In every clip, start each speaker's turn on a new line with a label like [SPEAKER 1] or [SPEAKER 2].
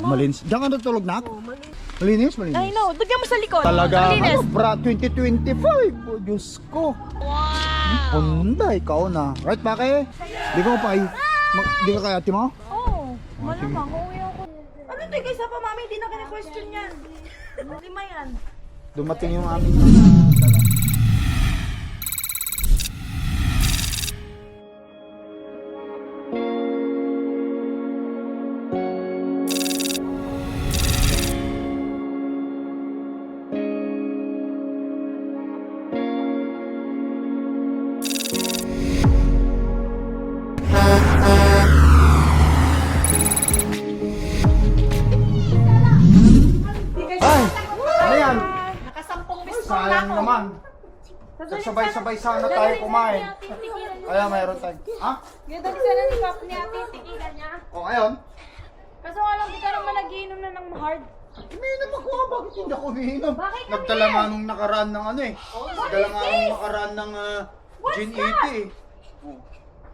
[SPEAKER 1] Malinis. Diyan ka natulog, nak? Malinis, malinis.
[SPEAKER 2] I know. Dugyan mo sa likod.
[SPEAKER 1] Talaga,
[SPEAKER 2] Malinis.
[SPEAKER 1] ano, bra, 2025. Oh, Diyos ko. Wow. Honda, ikaw na. Right, Pake? Di ka pa di ka kaya ate mo?
[SPEAKER 2] Oo. Malamang, uuwi ako. Ano ito kaysa pa, mami? Hindi na ka na-question yan. Lima yan.
[SPEAKER 1] Dumating yung aming dala. Ay! Ano yan?
[SPEAKER 2] Nakasampung bis ko
[SPEAKER 1] Sayang naman. Sabay-sabay sana tayo kumain. Kaya mayroon tayo. Ha?
[SPEAKER 2] Dali sana ni Papa ni ate, tigilan niya.
[SPEAKER 1] O ngayon?
[SPEAKER 2] Kaso alam, di ka naman nagiinom na ng hard.
[SPEAKER 1] Umiinom ako. Bakit hindi ako umiinom?
[SPEAKER 2] Bakit kami
[SPEAKER 1] Nagdala
[SPEAKER 2] yan?
[SPEAKER 1] nga nung nakaraan ng ano eh. Nagdala nga nung nakaraan ng gin 80 eh.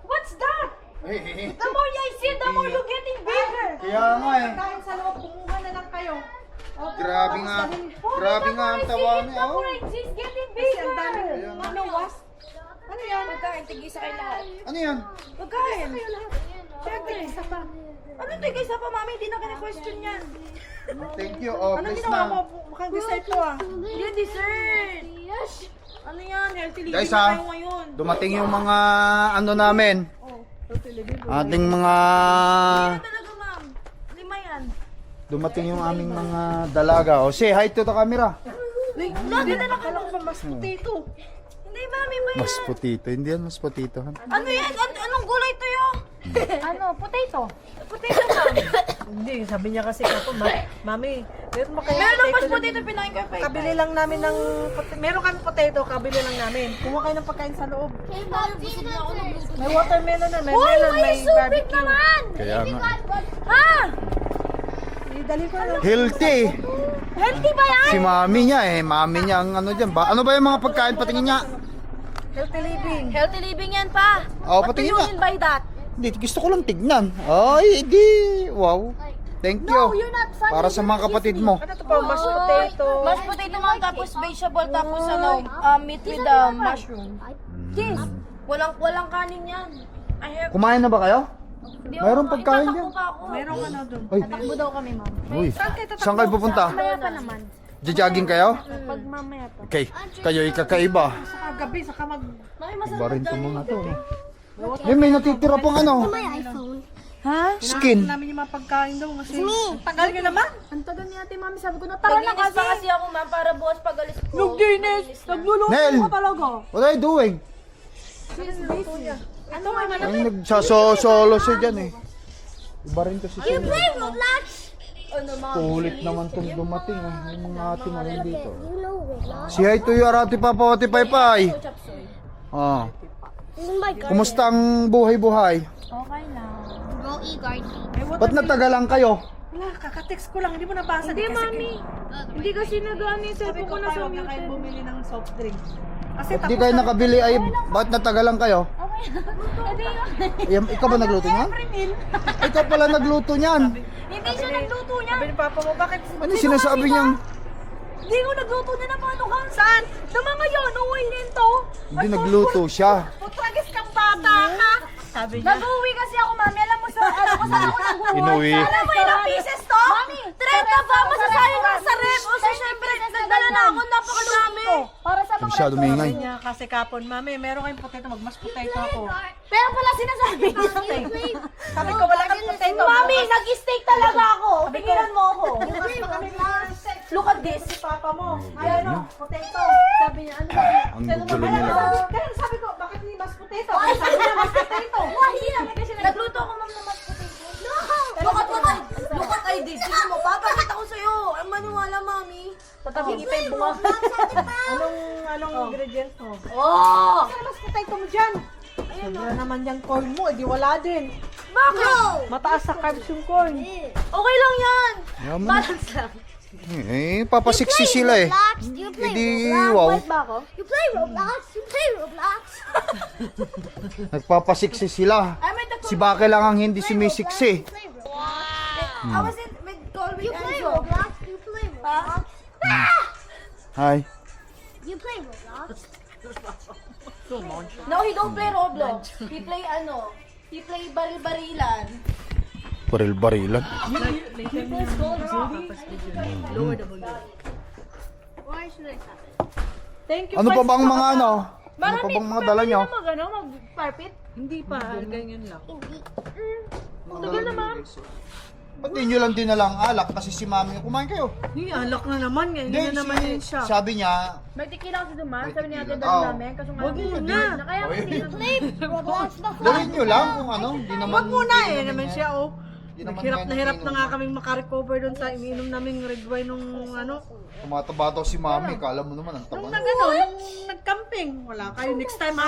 [SPEAKER 2] What's that?
[SPEAKER 1] Eh,
[SPEAKER 2] The more I see, the more you're getting bigger.
[SPEAKER 1] Kaya nga eh.
[SPEAKER 2] Dahil sa loob, kumuha na lang kayo.
[SPEAKER 1] Grabe nga. Grabe nga ang tawa niya.
[SPEAKER 2] The more I see, it's getting bigger.
[SPEAKER 1] Ayan.
[SPEAKER 2] Ano, was? Ano yan? Pagkain, tigisa kayo lahat.
[SPEAKER 1] Ano yan?
[SPEAKER 2] Pagkain. Siyempre, isa pa. Ano ito kaysa pa, mami? Hindi na ka na-question yan.
[SPEAKER 1] Thank you. Oh,
[SPEAKER 2] Ano
[SPEAKER 1] please
[SPEAKER 2] ginawa mo?
[SPEAKER 1] na.
[SPEAKER 2] Mukhang dessert to ah. Hindi dessert. Yes. Ano yan? Healthy living
[SPEAKER 1] Guys
[SPEAKER 2] na
[SPEAKER 1] ha,
[SPEAKER 2] tayo ngayon.
[SPEAKER 1] dumating yung mga ano namin.
[SPEAKER 2] Healthy living.
[SPEAKER 1] Ating mga...
[SPEAKER 2] Ano talaga, ma'am? Lima yan.
[SPEAKER 1] Dumating yung aming mga dalaga. O, say hi to the camera.
[SPEAKER 2] Lagi na lang ka pa mas potato. Hindi, mami, ba yan?
[SPEAKER 1] Mas putito. Hindi yan mas putito.
[SPEAKER 2] Ano yan? Anong gulay to yun? Ano? Potato. Potato, ma'am.
[SPEAKER 3] Hindi, sabi niya kasi ako, Mami, meron mo kayo
[SPEAKER 2] Meron mas
[SPEAKER 3] potato
[SPEAKER 2] potato pinahin ko pa.
[SPEAKER 3] Kabili lang namin ng, meron kami potato, kabili lang namin. Kumuha kayo ng pagkain sa loob. May watermelon na, may
[SPEAKER 2] Uy,
[SPEAKER 3] melon,
[SPEAKER 2] why
[SPEAKER 3] may
[SPEAKER 2] is so big
[SPEAKER 3] barbecue.
[SPEAKER 2] naman?
[SPEAKER 1] Kaya nga.
[SPEAKER 2] Ha?
[SPEAKER 3] Dali ko lang.
[SPEAKER 1] Healthy.
[SPEAKER 2] Healthy ba yan?
[SPEAKER 1] Si mami niya eh. Mami niya ang ano dyan. Ano ba yung mga pagkain? Patingin niya.
[SPEAKER 3] Healthy living.
[SPEAKER 2] Healthy living yan pa.
[SPEAKER 1] Oh,
[SPEAKER 2] What do
[SPEAKER 1] patingin
[SPEAKER 2] you
[SPEAKER 1] nga.
[SPEAKER 2] mean by that?
[SPEAKER 1] Hindi, gusto ko lang tignan. Ay, di. Wow. Thank you.
[SPEAKER 2] No, you're not funny.
[SPEAKER 1] Para sa mga kapatid mo.
[SPEAKER 3] Ano to pa, mashed potato.
[SPEAKER 2] Mashed potato man, tapos vegetable, tapos ano, meat with mushroom. Yes. Walang kanin yan. I have...
[SPEAKER 1] Kumain na ba kayo?
[SPEAKER 2] Hindi
[SPEAKER 1] Mayroong
[SPEAKER 2] ako-
[SPEAKER 1] pagkain
[SPEAKER 2] itatakbo
[SPEAKER 1] dyan.
[SPEAKER 2] pa ako.
[SPEAKER 3] Meron ano doon.
[SPEAKER 1] Ay,
[SPEAKER 2] Tatakbo daw kami, ma'am.
[SPEAKER 1] uy. Saan kayo pupunta?
[SPEAKER 2] Mamaya pa naman.
[SPEAKER 1] Jogging kayo?
[SPEAKER 2] Pag mamaya pa.
[SPEAKER 1] Okay. Kayo ikakaiba.
[SPEAKER 3] Saka gabi, saka mag...
[SPEAKER 2] Mami,
[SPEAKER 1] Iba
[SPEAKER 2] masarap
[SPEAKER 1] rin itong
[SPEAKER 2] dyan.
[SPEAKER 1] mga to. May natitira pang ano.
[SPEAKER 2] Ha?
[SPEAKER 1] Skin.
[SPEAKER 3] namin yung mga pagkain daw kasi... Tagal nyo naman.
[SPEAKER 2] Ang tagal ni ate, mami. Sabi ko na, tara na kasi. Pa kasi ako, ma'am, para bukas pag alis ko.
[SPEAKER 3] Nag-dinis. Nagluluto
[SPEAKER 1] Nel!
[SPEAKER 3] ka talaga.
[SPEAKER 1] What are you doing?
[SPEAKER 2] Ano nga man?
[SPEAKER 1] Ay, nagsasolo siya dyan eh. Iba rin kasi siya.
[SPEAKER 2] Roblox? Ano, ma'am?
[SPEAKER 1] Kulit naman itong dumating eh. Yung mga ate mo dito. Si hi to you, Arati Papa, Ati Paypay. Ah. Kumusta ang buhay-buhay?
[SPEAKER 2] Okay lang.
[SPEAKER 1] Ba't natagalan kayo?
[SPEAKER 3] Wala, kakatext ko lang. Hindi mo nabasa.
[SPEAKER 2] Hindi, mami. Hindi kasi nag-ano yung
[SPEAKER 3] Sabi
[SPEAKER 2] cellphone
[SPEAKER 3] ko
[SPEAKER 2] ko na
[SPEAKER 3] na
[SPEAKER 2] sa
[SPEAKER 3] huwag na kayo
[SPEAKER 2] mute.
[SPEAKER 3] bumili ng soft drink. Kasi
[SPEAKER 1] Ba't di kayo nakabili ay ba't natagalan kayo?
[SPEAKER 2] Okay. Hindi.
[SPEAKER 1] Ikaw ba nagluto niyan? Ikaw pala nagluto niyan.
[SPEAKER 2] Hindi siya nagluto niya.
[SPEAKER 3] Sabi ni Papa mo, bakit?
[SPEAKER 1] Ano yung sinasabi niyang?
[SPEAKER 2] Hindi ko nagluto niya na paano ka? Saan? Sa mga yun, uwi nito.
[SPEAKER 1] Hindi nagluto siya.
[SPEAKER 2] Putragis kang bata ka.
[SPEAKER 3] Sabi niya.
[SPEAKER 2] Nag-uwi kasi ako, mami. Alam mo sa, alam ko saan ako nag-uwi.
[SPEAKER 1] Inuwi.
[SPEAKER 2] Alam mo ilang pieces to? Mami. 30 ba? Masasayang lang sa rep. O so, syempre, nagdala na ako. Napakalami. Para sa mga
[SPEAKER 1] Masyado maingay.
[SPEAKER 3] Sabi niya kasi kapon, Mami, meron kayong potato, magmas potato ako.
[SPEAKER 2] Pero pala sinasabi niya.
[SPEAKER 3] Sabi ko, wala kang potato.
[SPEAKER 2] Mami, nag-steak talaga ako. Tingilan mo ako. Look at this.
[SPEAKER 3] Si Papa mo, ayan o, potato.
[SPEAKER 2] Sabi niya, ano ba?
[SPEAKER 1] Ang gugulo nila.
[SPEAKER 3] Kaya sabi ko, bakit hindi mas potato? Kaya sabi niya, mas potato.
[SPEAKER 2] Nagluto ako, ma'am, na mashed potato. No! Look at I did. Tingnan mo, papakita ko sa'yo. Ang maniwala, mami.
[SPEAKER 3] Tatabingi pa yung bunga. Anong ingredients mo?
[SPEAKER 2] Oh!
[SPEAKER 3] Kaya mas potato mo dyan. Sobra naman yung corn mo, edi wala din.
[SPEAKER 2] Bakit?
[SPEAKER 3] Mataas sa carbs yung corn.
[SPEAKER 2] Okay lang yan.
[SPEAKER 1] Yaman.
[SPEAKER 2] Balance lang.
[SPEAKER 1] Eh, papasiksi sila eh.
[SPEAKER 4] You play
[SPEAKER 1] Hindi,
[SPEAKER 4] Roblox.
[SPEAKER 1] wow.
[SPEAKER 2] Ba ako?
[SPEAKER 4] You play Roblox. You play Roblox.
[SPEAKER 1] Nagpapasiksi sila.
[SPEAKER 2] Ay, may
[SPEAKER 1] Si Bake lang ang hindi sumisiksi.
[SPEAKER 4] Play Roblox.
[SPEAKER 2] I was in with all with
[SPEAKER 4] You play
[SPEAKER 2] Enzo.
[SPEAKER 4] Roblox? You play Roblox?
[SPEAKER 1] Hi.
[SPEAKER 4] You play Roblox?
[SPEAKER 2] No, he don't play Roblox. He play he play baril-barilan.
[SPEAKER 1] Baril-barilan.
[SPEAKER 4] Why should I stop it?
[SPEAKER 3] Thank you.
[SPEAKER 1] Ano pa bang mga ano? Ano
[SPEAKER 3] Marami,
[SPEAKER 1] pa bang mga dala nyo?
[SPEAKER 3] Mag-carpet? Hindi pa, ganyan lang.
[SPEAKER 1] Tagal naman. Ba't di nyo lang dinalang alak? Kasi si mami, kumain kayo.
[SPEAKER 3] Hindi, alak na naman. Ngayon
[SPEAKER 1] Hindi,
[SPEAKER 3] na naman yun siya.
[SPEAKER 1] sabi niya,
[SPEAKER 2] May tequila kasi dumaan.
[SPEAKER 1] May
[SPEAKER 2] Sabi ni Ate
[SPEAKER 1] tequila.
[SPEAKER 2] dala
[SPEAKER 1] Oh.
[SPEAKER 2] namin. Kaso nga,
[SPEAKER 3] Huwag muna.
[SPEAKER 2] Kaya hindi na.
[SPEAKER 4] Play Roblox before.
[SPEAKER 1] dalhin nyo lang kung ano. Di naman,
[SPEAKER 3] Wag muna
[SPEAKER 1] di
[SPEAKER 3] eh, naman siya oh.
[SPEAKER 1] Di naman
[SPEAKER 3] Hirap
[SPEAKER 1] yan
[SPEAKER 3] na hirap
[SPEAKER 1] iniinom
[SPEAKER 3] na nga
[SPEAKER 1] mo.
[SPEAKER 3] kaming makarecover doon sa iniinom naming red wine nung ano.
[SPEAKER 1] Tumataba daw si mami, kala mo naman ang
[SPEAKER 3] Nung
[SPEAKER 1] taba.
[SPEAKER 3] nung nag-camping. Wala kayo. Next time ha,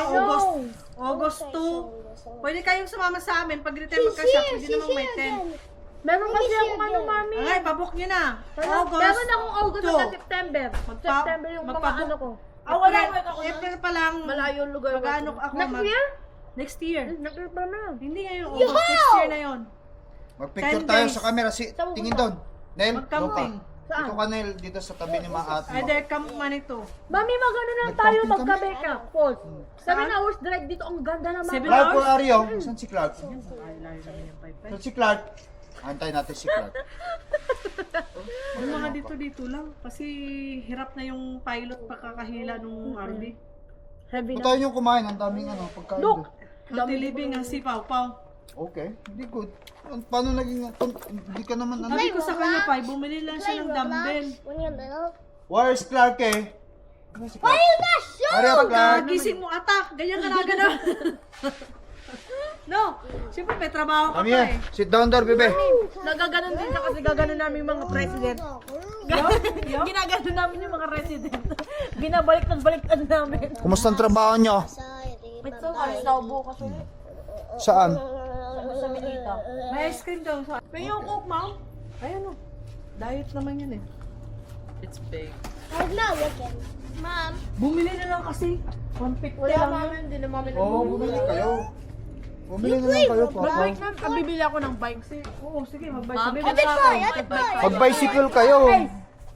[SPEAKER 3] August 2. Pwede kayong sumama sa amin. Pag return magka-shop, pwede namang may 10.
[SPEAKER 2] Meron kasi akong mami.
[SPEAKER 3] Ay, pabok nyo na. August
[SPEAKER 2] Meron akong August
[SPEAKER 3] 2.
[SPEAKER 2] at September. September yung mga
[SPEAKER 3] magpabok.
[SPEAKER 2] ano ko.
[SPEAKER 3] Wala. April pa lang.
[SPEAKER 2] Malayo yung lugar.
[SPEAKER 3] Mag-ano ako.
[SPEAKER 2] Next year?
[SPEAKER 3] Next year.
[SPEAKER 2] Next pa na.
[SPEAKER 3] Hindi ngayon August. Next year na yon.
[SPEAKER 1] Magpicture
[SPEAKER 3] 10
[SPEAKER 1] tayo
[SPEAKER 3] days.
[SPEAKER 1] sa camera. Tingin doon. Nel,
[SPEAKER 3] Mag-camping.
[SPEAKER 1] doon ka. Ito ka, Nel, dito sa tabi ni Maat.
[SPEAKER 3] Either camp man ito.
[SPEAKER 2] Mami, mag-ano na tayo,
[SPEAKER 1] Nag-camping kami.
[SPEAKER 2] magka-beka. Falls. 7 hours drive dito. Ang ganda naman.
[SPEAKER 3] 7
[SPEAKER 1] Clark,
[SPEAKER 3] hours?
[SPEAKER 1] where are you? Saan si Clark? Saan si Clark? Antay natin si Clark.
[SPEAKER 3] Yung mga dito lang. Kasi hirap na yung pilot pagkakahila nung RV.
[SPEAKER 2] Heavy
[SPEAKER 1] Kung
[SPEAKER 2] na.
[SPEAKER 1] tayo yung kumain, ang daming ano, pagkain.
[SPEAKER 2] Look!
[SPEAKER 1] doon.
[SPEAKER 3] Healthy living ang si Pau Pau.
[SPEAKER 1] Okay, hindi good. Paano naging, hindi ka naman ano?
[SPEAKER 3] Sabi ko sa kanya pa, bumili lang siya ng dumbbell.
[SPEAKER 4] When you're little.
[SPEAKER 1] Where's Clark eh? Ano si
[SPEAKER 4] Why
[SPEAKER 1] Clark?
[SPEAKER 4] you not show?
[SPEAKER 1] Hurry up, Clark!
[SPEAKER 3] Gising mo atak, ganyan ka na gano'n. No, siyempre may trabaho ka
[SPEAKER 1] Come
[SPEAKER 3] pa
[SPEAKER 1] here.
[SPEAKER 3] eh.
[SPEAKER 1] Sit down there, bebe.
[SPEAKER 2] Nagaganon din siya kasi gaganon namin yung mga president. Ginaganon namin yung mga resident. Binabalik-baliktad namin.
[SPEAKER 1] Kumusta ang trabaho nyo?
[SPEAKER 2] Ito, alis na ako bukas ulit.
[SPEAKER 1] Saan?
[SPEAKER 2] Sa Milita.
[SPEAKER 3] May ice cream daw.
[SPEAKER 2] May yung coke, ma'am.
[SPEAKER 3] Ayun o. Diet naman yun eh.
[SPEAKER 4] I'm not looking. Mom.
[SPEAKER 3] Bumili na lang kasi. 150
[SPEAKER 2] Wala
[SPEAKER 3] lang yun.
[SPEAKER 2] namin, hindi na namin
[SPEAKER 1] Oo, bumili kayo. Bumili na lang kayo, Papa.
[SPEAKER 2] Bike na, bibili ako ng bike.
[SPEAKER 3] Oo, sige,
[SPEAKER 2] Ma'am,
[SPEAKER 3] mag-bike.
[SPEAKER 2] Ate
[SPEAKER 4] Boy, Ate Boy.
[SPEAKER 1] Pag-bicycle kayo.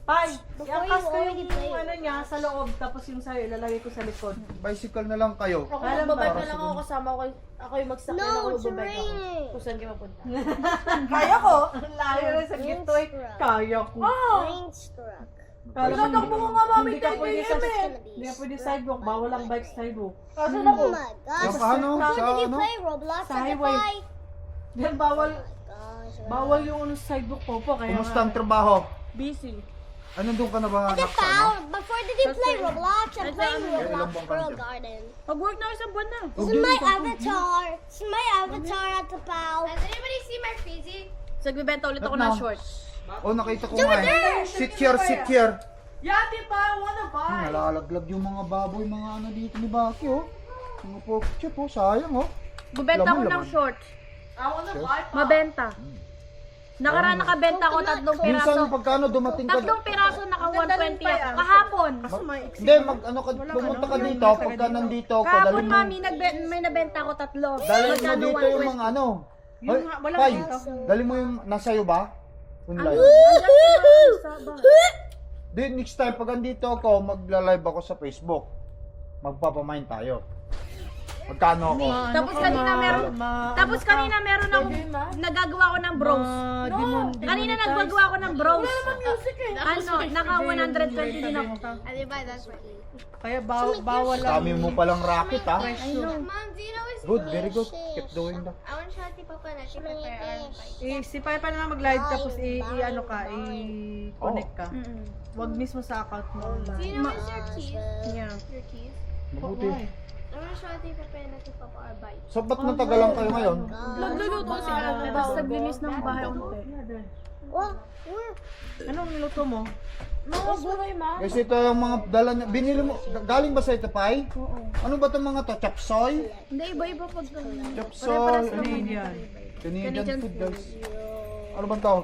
[SPEAKER 3] Pai,
[SPEAKER 4] Before
[SPEAKER 3] iakas
[SPEAKER 4] you
[SPEAKER 3] ko
[SPEAKER 4] already
[SPEAKER 3] yung
[SPEAKER 4] play.
[SPEAKER 3] ano niya sa loob, tapos yung sa'yo, ilalagay ko sa likod.
[SPEAKER 1] Bicycle na lang kayo.
[SPEAKER 2] Ako
[SPEAKER 3] Alam
[SPEAKER 2] magbabike
[SPEAKER 3] ba?
[SPEAKER 2] na lang ako kasama ko. Ako yung magsakay
[SPEAKER 4] No,
[SPEAKER 2] na ako
[SPEAKER 4] it's
[SPEAKER 2] magbabike ako.
[SPEAKER 4] raining.
[SPEAKER 2] Kung saan kayo mapunta.
[SPEAKER 3] Kaya ko! Layo rin sa gito eh. Kaya ko.
[SPEAKER 4] Rainstruck.
[SPEAKER 3] Kala mo,
[SPEAKER 2] Tatakbo ko nga, mami,
[SPEAKER 3] hindi ka
[SPEAKER 2] tayo
[SPEAKER 3] pwede
[SPEAKER 2] kayo,
[SPEAKER 3] sa
[SPEAKER 2] eh.
[SPEAKER 3] hindi ka pwede sidewalk, bawal ang bike sa sidewalk.
[SPEAKER 2] Kasan
[SPEAKER 4] Oh
[SPEAKER 2] ako?
[SPEAKER 4] my gosh.
[SPEAKER 1] Sa ano? Sa
[SPEAKER 4] When did you
[SPEAKER 1] ano?
[SPEAKER 4] play Roblox?
[SPEAKER 3] Sa
[SPEAKER 4] Ate
[SPEAKER 3] highway.
[SPEAKER 4] Boy?
[SPEAKER 3] Then bawal,
[SPEAKER 4] Gosh.
[SPEAKER 3] bawal yung ano sa sidewalk po kaya
[SPEAKER 1] Kumusta ang trabaho?
[SPEAKER 2] Busy.
[SPEAKER 1] Ano doon ka na ba?
[SPEAKER 4] Ate
[SPEAKER 1] nakasama?
[SPEAKER 4] Pao, before did you play Roblox? I'm playing
[SPEAKER 1] Ilang
[SPEAKER 4] Roblox
[SPEAKER 1] buwan ka
[SPEAKER 4] Pearl
[SPEAKER 1] dyan?
[SPEAKER 4] Garden.
[SPEAKER 2] Pag-work na isang buwan na.
[SPEAKER 4] This is my avatar. This is my avatar at the Pao. Does anybody see my freezy?
[SPEAKER 2] Nagbibenta ulit ako
[SPEAKER 1] Ba't
[SPEAKER 2] ng
[SPEAKER 1] na?
[SPEAKER 2] shorts.
[SPEAKER 1] Oh, nakita ko nga eh. Sit here, sit here.
[SPEAKER 3] Yati pa, wanna buy!
[SPEAKER 1] Nalalaglag yung mga baboy, mga ano dito ni Baki, oh. Mga pork chop, oh. Sayang, oh.
[SPEAKER 2] Bubenta ako
[SPEAKER 1] Laman,
[SPEAKER 2] ng
[SPEAKER 1] laman.
[SPEAKER 2] shorts.
[SPEAKER 3] I wanna buy pa!
[SPEAKER 2] Mabenta. Nakaraan nakabenta ako 3 piraso.
[SPEAKER 1] Minsan pagkano dumating ka.
[SPEAKER 2] 3 piraso naka 120 ako. Kahapon.
[SPEAKER 1] Hindi, ano ka, pumunta ka dito, pagka nandito ako,
[SPEAKER 2] Kahapon,
[SPEAKER 1] dalhin mo.
[SPEAKER 2] mami, may nabenta ako 3.
[SPEAKER 1] Dalhin mo dito yung mga ano.
[SPEAKER 3] Yung
[SPEAKER 1] Hoy,
[SPEAKER 3] nga, walang
[SPEAKER 1] Pai,
[SPEAKER 3] dito.
[SPEAKER 1] dalhin mo yung nasa'yo ba? Online. Di, next time, pag andito ako, magla-live ako sa Facebook. Magpapamain tayo. Magkano ako?
[SPEAKER 2] Tapos kanina meron ako, nagagawa ko ng bros. Kanina nagagawa ko ng bros. Ano, naka 120 din ako.
[SPEAKER 4] Ate Boy, that's for you.
[SPEAKER 3] Kaya bawal lang.
[SPEAKER 1] Dami mo palang racket, ha?
[SPEAKER 4] Mom, do you know what's
[SPEAKER 1] Good, very good. Keep doing that.
[SPEAKER 4] I want to show Ate Papa na she prepare our bike.
[SPEAKER 3] Si Pai pa na mag-live tapos i-ano ka, i-connect ka. Wag mismo sa account mo.
[SPEAKER 4] Do you know what's your keys?
[SPEAKER 3] Yeah.
[SPEAKER 4] Your keys?
[SPEAKER 1] Mabuti.
[SPEAKER 4] I want to show Ate Papa and Ate Papa our bike.
[SPEAKER 1] So, ba't natagalan kayo ngayon?
[SPEAKER 2] Nagluluto si Ate, tapos naglinis ng bahay unti.
[SPEAKER 4] What? Where?
[SPEAKER 3] Anong niluto mo?
[SPEAKER 2] Mga gulay, ma.
[SPEAKER 1] Kasi ito yung mga dala niya. Binili mo, galing ba sa ito, Pai? Oo. Ano ba itong mga to? Chapsoy?
[SPEAKER 2] Hindi, iba-iba pag
[SPEAKER 1] Chapsoy.
[SPEAKER 3] Canadian.
[SPEAKER 1] Canadian food, guys. Ano ba ito?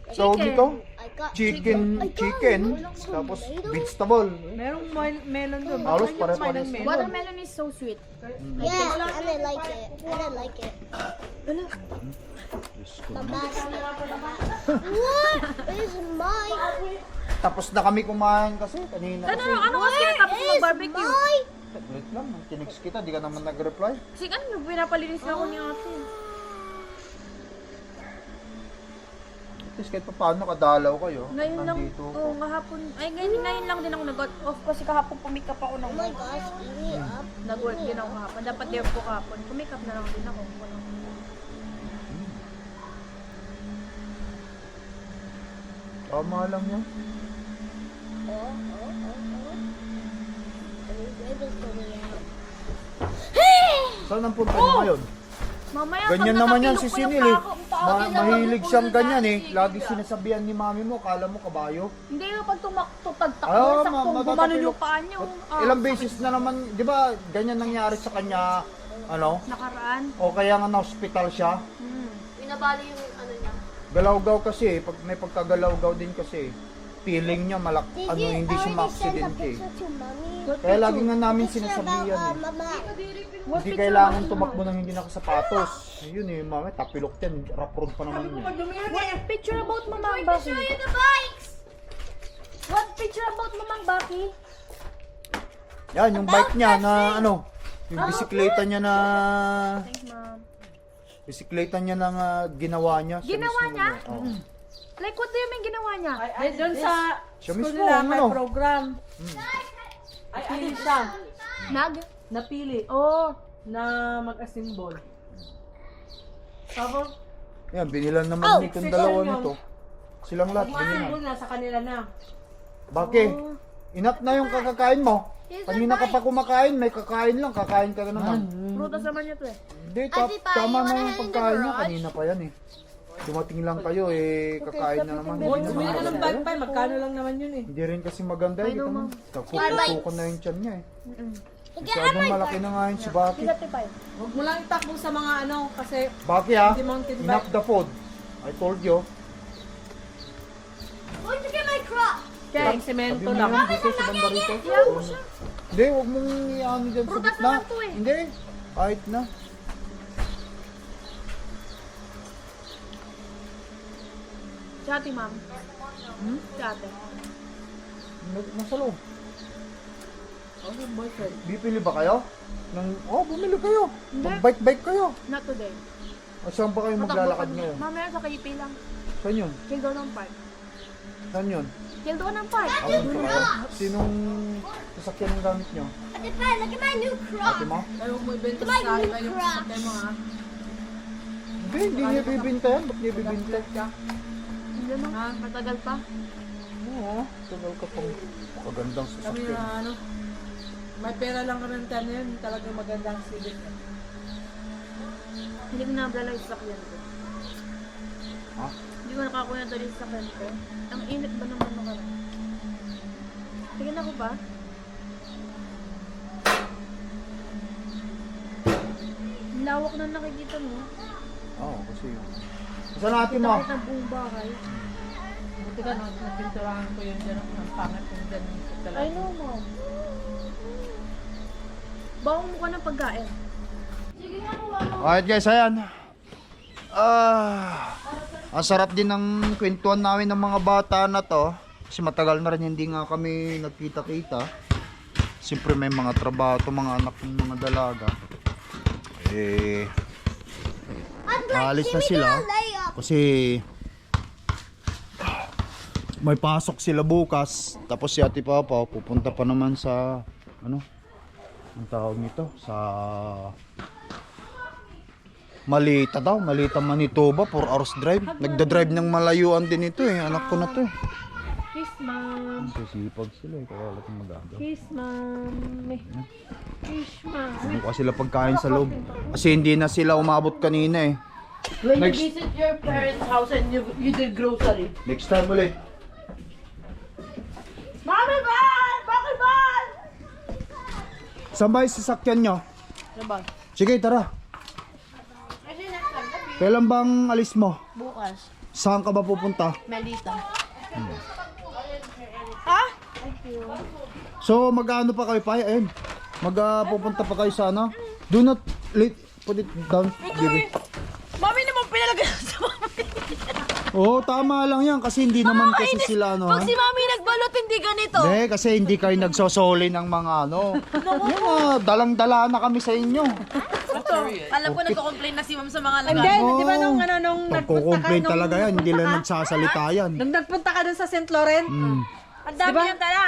[SPEAKER 1] So, dito?
[SPEAKER 4] I got
[SPEAKER 1] Chicken. Tapos, vegetable.
[SPEAKER 3] Merong melon doon.
[SPEAKER 1] Halos pare-pares.
[SPEAKER 3] Melon.
[SPEAKER 2] Watermelon is so sweet.
[SPEAKER 4] Yeah, and I like it. And I like it. What is my?
[SPEAKER 1] Tapos na kami kumain kasi kanina kasi.
[SPEAKER 2] Ano kasi natapos mag-barbecue?
[SPEAKER 1] Wait lang, tinext kita, di ka naman nag-reply.
[SPEAKER 2] Kasi ano, pinapalinis na ako ni ate.
[SPEAKER 1] At least kahit pa paano kadalaw kayo.
[SPEAKER 2] Ngayon lang,
[SPEAKER 1] Nandito
[SPEAKER 2] oh, kahapon, ay ngayon lang din ako nag-off kasi kahapon pumikap ako ng
[SPEAKER 4] Oh my gosh, give me up.
[SPEAKER 2] nag-work din ako kahapon. Dapat day off ko kahapon. Pumikap na lang din ako.
[SPEAKER 1] Tama lang yan.
[SPEAKER 4] Oh. Baby's coming out.
[SPEAKER 1] Saan ang punta niyo ngayon?
[SPEAKER 2] Mamaya,
[SPEAKER 1] Ganyan
[SPEAKER 2] pag
[SPEAKER 1] naman yan si
[SPEAKER 2] nakapilok ko yung
[SPEAKER 1] Sinil eh.
[SPEAKER 2] pako, ang tawagin na
[SPEAKER 1] Mahilig
[SPEAKER 2] magkukulo
[SPEAKER 1] siyang
[SPEAKER 2] na.
[SPEAKER 1] ganyan eh. Lagi sinasabihan ni mami mo, kala mo kabayo.
[SPEAKER 2] Hindi yung pag tumatagtakbo,
[SPEAKER 1] Ah,
[SPEAKER 2] saktong
[SPEAKER 1] matatapilok.
[SPEAKER 2] gumanon yung paa niyo.
[SPEAKER 1] Ilang beses na naman, di ba, ganyan nangyari sa kanya, ano?
[SPEAKER 2] Nakaraan.
[SPEAKER 1] O kaya nga na-hospital siya.
[SPEAKER 2] Binabali yung ano niya.
[SPEAKER 1] Galawgaw kasi, pag may pagkagalawgaw din kasi, feeling niya hindi siya ma-aksidente. Kaya lagi nga namin sinasabihan eh.
[SPEAKER 4] Mama.
[SPEAKER 1] Hindi kailangan tumakbo nang hindi nakasapatos. Ayun eh, mami, tapilok yan. Rough road pa naman yun.
[SPEAKER 2] What picture about Mamang Baki?
[SPEAKER 4] The bikes.
[SPEAKER 2] What picture about Mamang Baki?
[SPEAKER 1] Yan, yung bike niya na ano, yung bisikleta niya na...
[SPEAKER 2] Thanks, ma'am.
[SPEAKER 1] Bisikleta niya na ginawa niya. Siya
[SPEAKER 2] Ginawa
[SPEAKER 1] mismo
[SPEAKER 2] niya?
[SPEAKER 1] gumawa. Oo.
[SPEAKER 2] Like, what do you mean ginawa niya?
[SPEAKER 3] Ay, doon sa
[SPEAKER 1] Siya
[SPEAKER 3] school
[SPEAKER 1] mismo,
[SPEAKER 3] nila may
[SPEAKER 1] ano?
[SPEAKER 3] program. Ay, ano siya? Napili
[SPEAKER 2] Oh.
[SPEAKER 3] na mag-assemble. Tapos,
[SPEAKER 1] Yan, binilan naman nitong dalawa
[SPEAKER 3] yun.
[SPEAKER 1] nito. Silang lahat, binilan.
[SPEAKER 3] mag-assemble na sa kanila na.
[SPEAKER 1] Bakit? Enough na yung kakakain mo. Kanina ka pa kumakain, may kakain lang, kakain ka na naman.
[SPEAKER 2] Prutas naman niya to eh.
[SPEAKER 1] Hindi, tama na yung pagkain niya, kanina pa yan eh. Dumating lang kayo eh, kakain na naman. Hindi
[SPEAKER 3] Bumili ka
[SPEAKER 1] naman
[SPEAKER 3] ng bag pa, magkano lang naman yun eh.
[SPEAKER 1] Hindi rin kasi maganda eh, kita mo. Tutukan na yung tiyan niya eh. Masyadong malaki na nga yun si Baki.
[SPEAKER 2] 35.
[SPEAKER 3] Huwag mo lang itakbo sa mga ano, kasi
[SPEAKER 1] Baki ha,
[SPEAKER 3] Hindi mountain bike.
[SPEAKER 1] enough the food. I told you.
[SPEAKER 4] Going to get my crop.
[SPEAKER 3] yung
[SPEAKER 1] Sabi
[SPEAKER 3] semento
[SPEAKER 1] mo
[SPEAKER 3] lang.
[SPEAKER 1] yun dito sa banda rito. Hindi, huwag mong iano dyan sa
[SPEAKER 2] Prutas
[SPEAKER 1] gitna.
[SPEAKER 2] naman to eh.
[SPEAKER 1] Hindi, kahit na.
[SPEAKER 2] Si ate, ma'am. Si ate.
[SPEAKER 1] Nasa loob.
[SPEAKER 3] Ano yung boyfriend?
[SPEAKER 1] Bibili ba kayo? Bumili kayo. Mag-bike-bike kayo.
[SPEAKER 2] Not today.
[SPEAKER 1] O saan ba kayo maglalakad ngayon?
[SPEAKER 2] Mamaya sa KP lang.
[SPEAKER 1] Saan yun?
[SPEAKER 2] Kildo ng park.
[SPEAKER 1] Saan yun?
[SPEAKER 2] Kildo ng park.
[SPEAKER 1] Awin ko kayo. Sinong sasakyan ang gamit nyo?
[SPEAKER 4] Ate Pa, look at my new crop.
[SPEAKER 1] Ate mo?
[SPEAKER 3] Ay, huwag mo ibenta sa akin yung sasakyan mo ha.
[SPEAKER 1] Hindi niya bibinta yan. Ba't niya bibinta?
[SPEAKER 2] Hindi mo. Matagal pa.
[SPEAKER 1] Oo, tagal ka pang magandang
[SPEAKER 3] Kami
[SPEAKER 1] sasakyan.
[SPEAKER 3] na ano, may pera lang kami ng tanong yun, talagang magandang silip.
[SPEAKER 2] Hindi ko nabrala yung sakyan ko.
[SPEAKER 1] Ha?
[SPEAKER 2] Hindi ko nakakuha na yung sakyan ko. Ang init ba naman nakaraan? Tingnan ako ba? Ang lawak na nakikita mo.
[SPEAKER 1] Oo, kasi yun. Saan natin mo?
[SPEAKER 2] Nakita ng buong bahay.
[SPEAKER 3] Buti ka napinturahan ko yun dyan, ang pangat yung dyan talaga.
[SPEAKER 2] I know, mom. Bawang mo ka ng pagkain.
[SPEAKER 1] Alright guys, ayan. Ang sarap din ng kwentuhan namin ng mga bata na to. Kasi matagal na rin hindi nga kami nagkita-kita. Siyempre may mga trabaho to, mga anak ng mga dalaga. Naalis na sila. Kasi may pasok sila bukas. Tapos si Ate Papa pupunta pa naman sa ano? Ang tawag nito? Sa Malita daw, Malita Manitoba, 4 hours drive. Nagda-drive ng malayuan din ito eh. Anak ko na to eh.
[SPEAKER 2] Kiss, mom.
[SPEAKER 1] Sisipag sila eh, kaya wala itong magagawa.
[SPEAKER 2] Kiss, mom. Kiss, mom.
[SPEAKER 1] Bukas sila pagkain sa loob. Kasi hindi na sila umabot kanina eh.
[SPEAKER 3] When
[SPEAKER 1] Next-
[SPEAKER 3] you visit your parents' house and you did grocery.
[SPEAKER 1] Next time ulit.
[SPEAKER 3] Mami Bal! Bakit Bal?
[SPEAKER 1] Saan ba yung sasakyan nyo?
[SPEAKER 3] Ano ba?
[SPEAKER 1] Sige, tara. Kailan bang alis mo?
[SPEAKER 3] Bukas.
[SPEAKER 1] Saan ka ba pupunta?
[SPEAKER 3] Melita.
[SPEAKER 1] So, mag-ano pa kayo pa? Ayun. Pupunta pa kayo sa ano? Do not put it down. Give it.
[SPEAKER 3] Mami naman pinalagay
[SPEAKER 1] Oo, tama lang yan kasi hindi naman kasi sila ano.
[SPEAKER 2] Pag si mami nagbalot, hindi ganito.
[SPEAKER 1] Hindi, kasi hindi kayo nagsosoli ng mga ano. Yung dalang-dala na kami sa inyo.
[SPEAKER 2] Alam ko nagko-complain na si ma'am sa mga
[SPEAKER 3] And
[SPEAKER 2] laga.
[SPEAKER 3] then, di ba nung nagpunta ka
[SPEAKER 1] Pagko-complain talaga yan, hindi lang nagsasalita yan.
[SPEAKER 3] Nung nagpunta ka dun sa St. Laurent,
[SPEAKER 2] Ang dami
[SPEAKER 3] Diba?
[SPEAKER 2] niyang dala.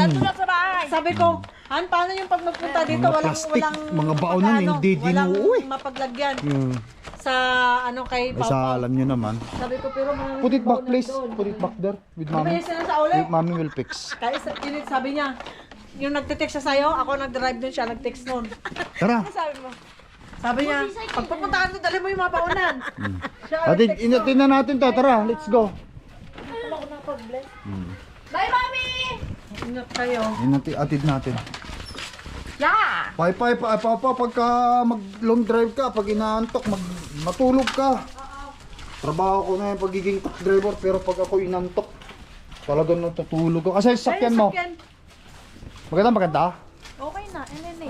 [SPEAKER 2] Dito lang sa bahay.
[SPEAKER 3] sabi ko, Han, paano yung pag magpunta dito,
[SPEAKER 1] Mga plastic, mga baonan, hindi dinuuwi.
[SPEAKER 3] walang mapaglagyan
[SPEAKER 1] Hmm.
[SPEAKER 3] sa ano kay
[SPEAKER 1] Ay,
[SPEAKER 3] Pao.
[SPEAKER 1] sa alam nyo naman.
[SPEAKER 3] Sabi ko, pero mga
[SPEAKER 1] Put it back please. Put it back there with
[SPEAKER 3] Diba
[SPEAKER 1] mommy.
[SPEAKER 3] yung sinasauli?
[SPEAKER 1] Mommy will fix.
[SPEAKER 3] Kaya sabi niya, yung nagte-text siya sa'yo, ako nag-drive dun siya, nag-text nun.
[SPEAKER 1] Tara.
[SPEAKER 2] Sabi mo.
[SPEAKER 3] Sabi niya, pag pupunta ka dito, dali mo yung mga baonan. Siya,
[SPEAKER 1] Ate, inatin na natin to. Tara, let's go.
[SPEAKER 2] Bye, mami!
[SPEAKER 3] ingat kayo.
[SPEAKER 1] Atid natin.
[SPEAKER 2] Yeah!
[SPEAKER 1] Papa, pagka mag long drive ka, pag inaantok, matulog ka. Trabaho ko na yung pagiging truck driver, pero pag ako inantok, talagang natutulog ko. Kasi yung sakyan mo, maganda?
[SPEAKER 2] Okay na, NNA.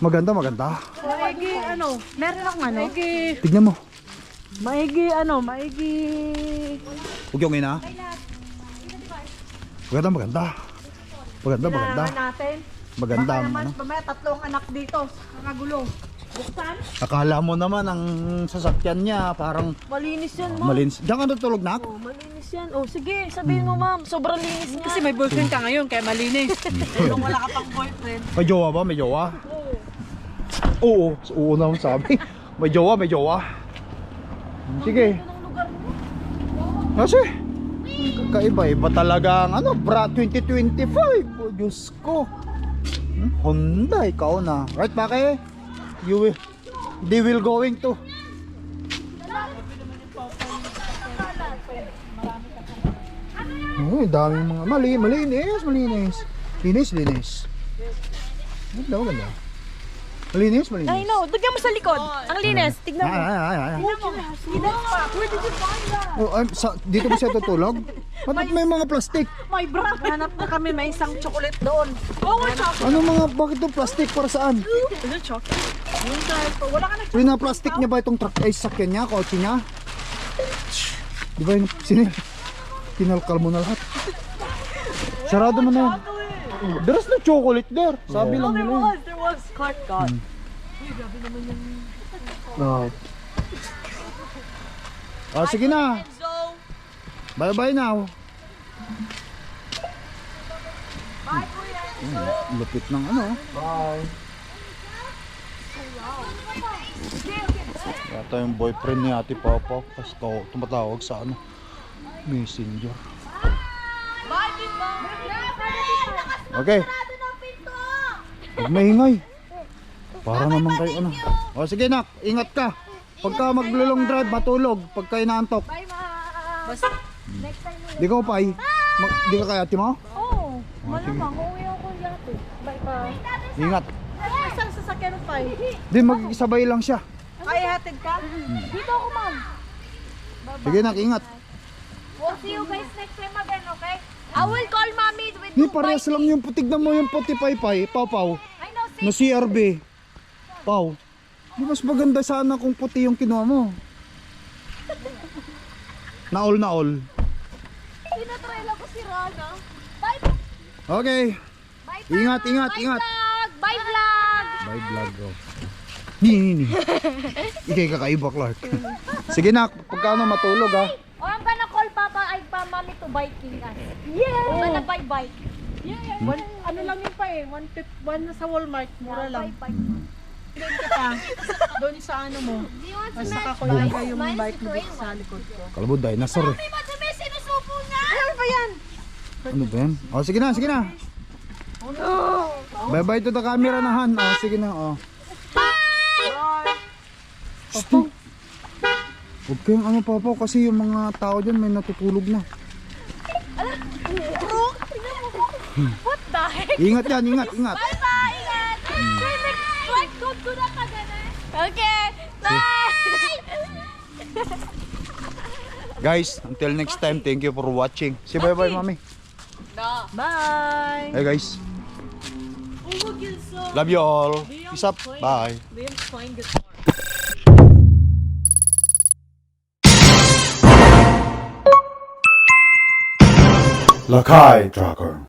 [SPEAKER 1] Maganda.
[SPEAKER 3] Maigi, ano?
[SPEAKER 2] Meron akong ano?
[SPEAKER 3] Maigi,
[SPEAKER 1] Tignan mo.
[SPEAKER 3] maigi, ano? Maigi.
[SPEAKER 1] Huwag yung ina. Maganda.
[SPEAKER 3] Kailangan natin.
[SPEAKER 1] Maganda
[SPEAKER 3] Baka
[SPEAKER 1] ang
[SPEAKER 3] naman,
[SPEAKER 1] ano.
[SPEAKER 3] mamaya tatlong anak dito. Nakagulo. Buksan?
[SPEAKER 1] Akala mo naman ang sasakyan niya parang
[SPEAKER 2] Malinis yan, ma'am.
[SPEAKER 1] malinis. Diyan ka natulog na?
[SPEAKER 2] Oh, malinis yan. Oh, sige, sabihin mo, ma'am. Sobrang linis niya.
[SPEAKER 3] Kasi may boyfriend ka ngayon, kaya malinis. Kung wala ka pang boyfriend.
[SPEAKER 1] May jowa ba? May jowa? Oo. Oo naman sabi. May jowa. Sige. Kasi kakaiba-iba talaga ang ano, bra 2025. Oh, Diyos ko. Honda, ikaw na. Right, Pake? They will going to. Uy, daming mga malinis. Linis. Ganda. Malinis.
[SPEAKER 2] I know. Tignan mo sa likod. Ang linis. Tignan mo.
[SPEAKER 1] Ay.
[SPEAKER 2] Tignan mo. Linis pa. Where did you find that?
[SPEAKER 1] Oh, dito ba siya tutulog? Bakit may mga plastic?
[SPEAKER 3] My bra. Hanap na kami, may isang chocolate doon.
[SPEAKER 2] Oh, we're chocolate.
[SPEAKER 1] Bakit itong plastic para saan?
[SPEAKER 3] Is it chocolate? Wala ka na.
[SPEAKER 1] Pina-plastic niya ba itong truck ay sakyan niya, kotse niya? Di ba yung kinalkal mo na lahat? Sarado mo na yan. There's no chocolate there. Sabi lang nila yun.
[SPEAKER 2] There was. God.
[SPEAKER 1] Oh. Oh, sige na.
[SPEAKER 2] Enzo.
[SPEAKER 1] Bye-bye now.
[SPEAKER 2] Bye, Kuya Enzo.
[SPEAKER 1] Lupit ng ano. Bye. Yata yung boyfriend ni Ate Papa kasi tumatawag sa ano, messenger.
[SPEAKER 2] Bye, Bimbo.
[SPEAKER 1] Okay. Huwag maingay. Para naman kayo ano. O sige nak, ingat ka. Pagka maglulong drive, matulog. Pagka inaantok.
[SPEAKER 2] Bye, ma. Next time mo.
[SPEAKER 1] Di ka pa ay. Di ka kay ate mo?
[SPEAKER 2] Oh, malamang. Uuwi ako lahat eh. Bye.
[SPEAKER 1] Ingat.
[SPEAKER 3] Isang sasakyan pa eh.
[SPEAKER 1] Di mag-isabay lang siya.
[SPEAKER 3] Ay, hatid ka?
[SPEAKER 2] Dito ako, ma'am.
[SPEAKER 1] Sige nak, ingat.
[SPEAKER 2] We'll see you guys next time again, okay? I will call mommy with
[SPEAKER 1] Di
[SPEAKER 2] two
[SPEAKER 1] parehas lang yung tignan mo yung puti paypay. Pau.
[SPEAKER 2] I know,
[SPEAKER 1] Na CRB. Pau. Di mas maganda sana kung puti yung kinuha mo. Naol.
[SPEAKER 2] Tinatry lang ko si Rana. Bye,
[SPEAKER 1] Okay.
[SPEAKER 2] bye,
[SPEAKER 1] Ingat.
[SPEAKER 2] vlog. Bye, vlog.
[SPEAKER 1] Bye vlog ko. Ni. Ikay kakaiba, Clark. Sige na, pagkano matulog ha.
[SPEAKER 2] Oh, I'm gonna call Papa ay Mommy to biking us. Yeah. I'm gonna buy bike.
[SPEAKER 3] Ano lang yun pa eh, 151 na sa Walmart, mura lang.
[SPEAKER 2] Bike.
[SPEAKER 3] Doon kita, doon sa ano mo. Mas nakakulagay yung bike mo dito sa likod ko.
[SPEAKER 1] Kalbo, dinosaur eh.
[SPEAKER 2] May madumi, sinusubo na.
[SPEAKER 3] Ano ba yan?
[SPEAKER 1] Ano ba yan? O, sige na. Bye-bye to the camera na, Han. O, sige na, o. Sto. Huwag kayong ano, Papa, kasi yung mga tao dyan may natutulog na.
[SPEAKER 2] What the heck?
[SPEAKER 1] Ingat yan.
[SPEAKER 2] Bye, ingat. Like, go na ka ganun. Okay, bye.
[SPEAKER 1] Guys, until next time, thank you for watching. Say bye-bye, Mami.
[SPEAKER 3] Bye!
[SPEAKER 1] Hey, guys. Love you all. Peace up. Bye.
[SPEAKER 3] Liam's playing guitar.
[SPEAKER 1] Lakai Tracker.